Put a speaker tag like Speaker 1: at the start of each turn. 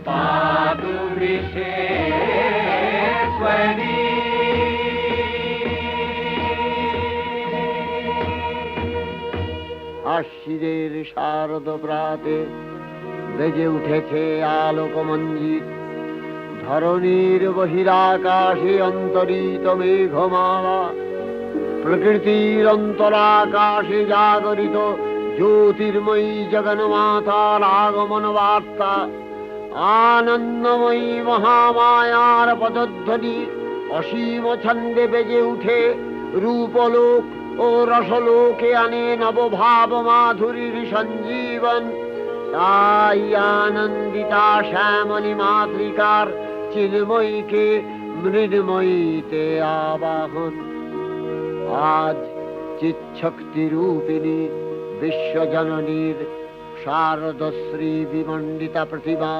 Speaker 1: पातु वृषेश्वरी।
Speaker 2: আশ্বিনের শারদ প্রাতে বেজে উঠেছে আলোকমঞ্জিত, ধরণীর বহিরাকাশে অন্তরিত মেঘমালা, প্রকৃতির অন্তরাকাশে জাগরিত জ্যোতির্ময়ী জগন্মাতার আগমন বার্তা। আনন্দময়ী মহামায়ার পদধ্বনি অসীম ছন্দে বেজে উঠে রূপলোক ও রসলোকে আনে নবভাব মাধুরীর সঞ্জীবন। তাই আনন্দিতা শ্যামলী মাতৃকার চিন্ময়ীকে মৃন্ময়ীতে আবাহন। আজ চিৎশক্তি রূপিণী বিশ্বজননীর শারদশ্রী বিমণ্ডিতা প্রতিমা